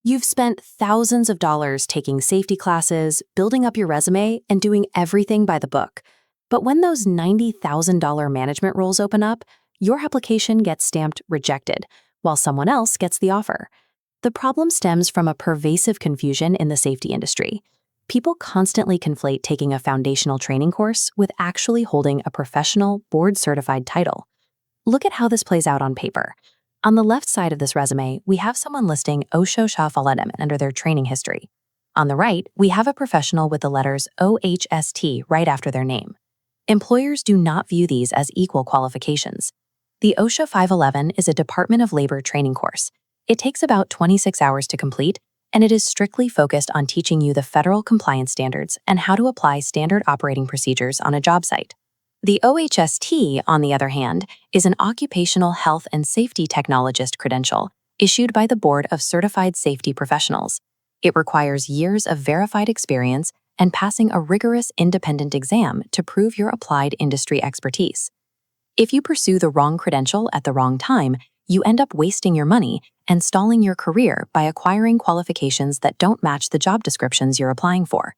You've spent thousands of dollars taking safety classes, building up your resume, and doing everything by the book. But when those $90,000 management roles open up, your application gets stamped rejected, while someone else gets the offer. The problem stems from a pervasive confusion in the safety industry. People constantly conflate taking a foundational training course with actually holding a professional, board-certified title. Look at how this plays out on paper. On the left side of this resume, we have someone listing OSHA under their training history. On the right, we have a professional with the letters OHST right after their name. Employers do not view these as equal qualifications. The OSHA 511 is a Department of Labor training course. It takes about 26 hours to complete, and it is strictly focused on teaching you the federal compliance standards and how to apply standard operating procedures on a job site. The OHST, on the other hand, is an Occupational Health and Safety Technologist credential issued by the Board of Certified Safety Professionals. It requires years of verified experience and passing a rigorous independent exam to prove your applied industry expertise. If you pursue the wrong credential at the wrong time, you end up wasting your money and stalling your career by acquiring qualifications that don't match the job descriptions you're applying for.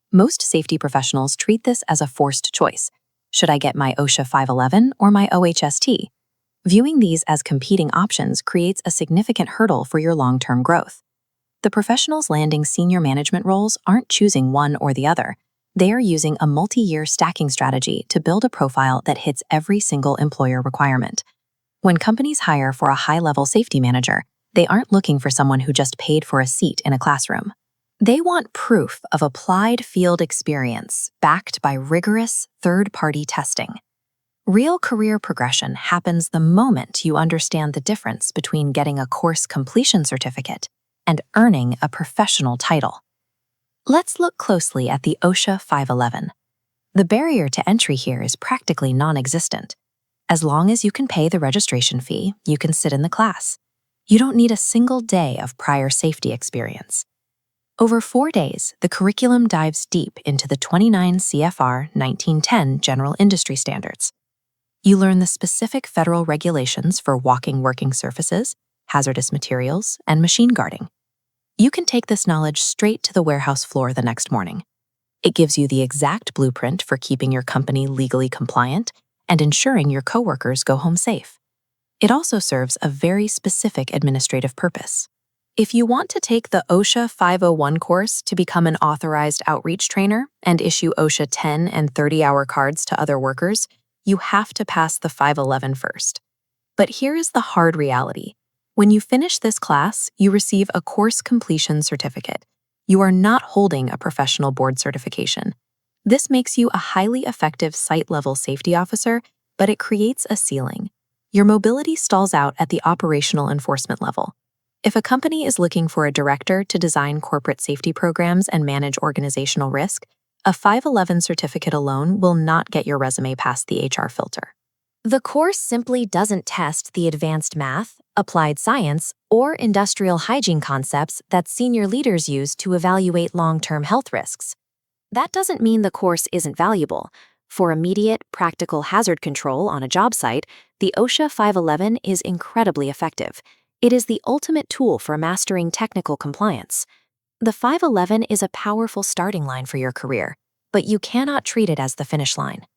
Most safety professionals treat this as a forced choice. Should I get my OSHA 511 or my OHST? Viewing these as competing options creates a significant hurdle for your long-term growth. The professionals landing senior management roles aren't choosing one or the other. They are using a multi-year stacking strategy to build a profile that hits every single employer requirement. When companies hire for a high-level safety manager, they aren't looking for someone who just paid for a seat in a classroom. They want proof of applied field experience backed by rigorous third-party testing. Real career progression happens the moment you understand the difference between getting a course completion certificate and earning a professional title. Let's look closely at the OSHA 511. The barrier to entry here is practically non-existent. As long as you can pay the registration fee, you can sit in the class. You don't need a single day of prior safety experience. Over 4 days, the curriculum dives deep into the 29 CFR 1910 General Industry Standards. You learn the specific federal regulations for walking working surfaces, hazardous materials, and machine guarding. You can take this knowledge straight to the warehouse floor the next morning. It gives you the exact blueprint for keeping your company legally compliant and ensuring your coworkers go home safe. It also serves a very specific administrative purpose. If you want to take the OSHA 501 course to become an authorized outreach trainer and issue OSHA 10 and 30-hour cards to other workers, you have to pass the 511 first. But here is the hard reality. When you finish this class, you receive a course completion certificate. You are not holding a professional board certification. This makes you a highly effective site-level safety officer, but it creates a ceiling. Your mobility stalls out at the operational enforcement level. If a company is looking for a director to design corporate safety programs and manage organizational risk, a 511 certificate alone will not get your resume past the HR filter. The course simply doesn't test the advanced math, applied science, or industrial hygiene concepts that senior leaders use to evaluate long-term health risks. That doesn't mean the course isn't valuable. For immediate, practical hazard control on a job site, the OSHA 511 is incredibly effective. It is the ultimate tool for mastering technical compliance. The 511 is a powerful starting line for your career, but you cannot treat it as the finish line.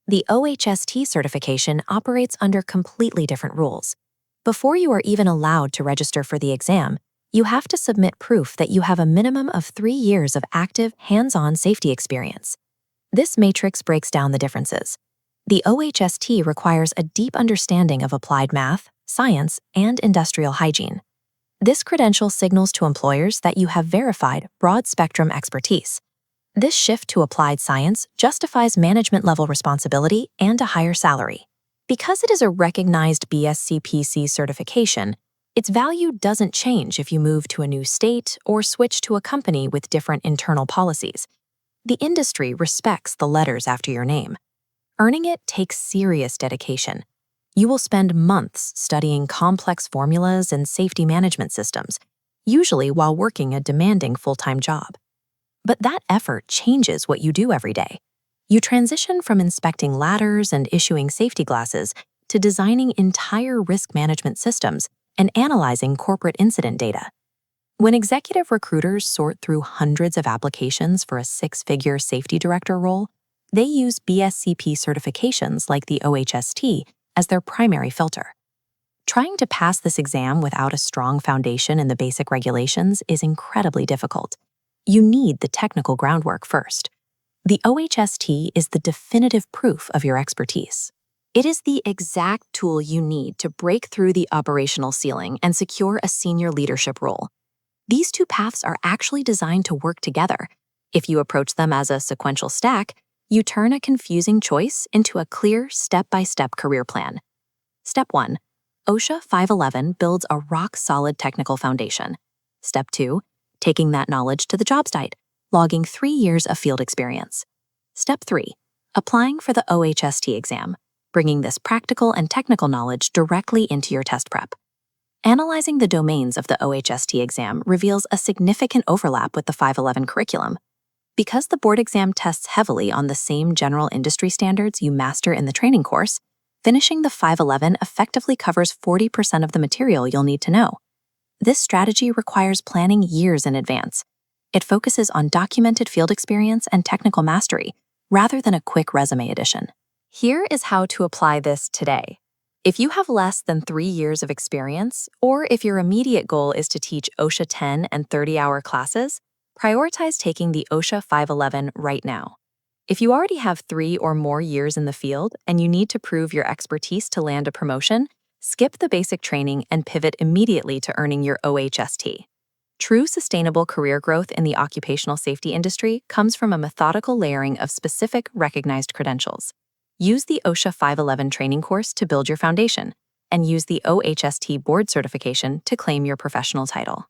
The OHST certification operates under completely different rules. Before you are even allowed to register for the exam, you have to submit proof that you have a minimum of 3 years of active, hands-on safety experience. This matrix breaks down the differences. The OHST requires a deep understanding of applied math, science, and industrial hygiene. This credential signals to employers that you have verified broad-spectrum expertise. This shift to applied science justifies management-level responsibility and a higher salary. Because it is a recognized BCSP certification, its value doesn't change if you move to a new state or switch to a company with different internal policies. The industry respects the letters after your name. Earning it takes serious dedication. You will spend months studying complex formulas and safety management systems, usually while working a demanding full-time job. But that effort changes what you do every day. You transition from inspecting ladders and issuing safety glasses to designing entire risk management systems and analyzing corporate incident data. When executive recruiters sort through hundreds of applications for a six-figure safety director role, they use BSCP certifications like the OHST as their primary filter. Trying to pass this exam without a strong foundation in the basic regulations is incredibly difficult. You need the technical groundwork first. The OHST is the definitive proof of your expertise. It is the exact tool you need to break through the operational ceiling and secure a senior leadership role. These two paths are actually designed to work together. If you approach them as a sequential stack, you turn a confusing choice into a clear step-by-step career plan. Step 1. OSHA 511 builds a rock-solid technical foundation. Step 2. Taking that knowledge to the job site, logging 3 years of field experience. Step 3. Applying for the OHST exam, bringing this practical and technical knowledge directly into your test prep. Analyzing the domains of the OHST exam reveals a significant overlap with the 511 curriculum. Because the board exam tests heavily on the same general industry standards you master in the training course, finishing the 511 effectively covers 40% of the material you'll need to know. This strategy requires planning years in advance. It focuses on documented field experience and technical mastery, rather than a quick resume addition. Here is how to apply this today. If you have less than 3 years of experience, or if your immediate goal is to teach OSHA 10 and 30-hour classes, prioritize taking the OSHA 511 right now. If you already have 3 or more years in the field and you need to prove your expertise to land a promotion, skip the basic training and pivot immediately to earning your OHST. True sustainable career growth in the occupational safety industry comes from a methodical layering of specific recognized credentials. Use the OSHA 511 training course to build your foundation, and use the OHST board certification to claim your professional title.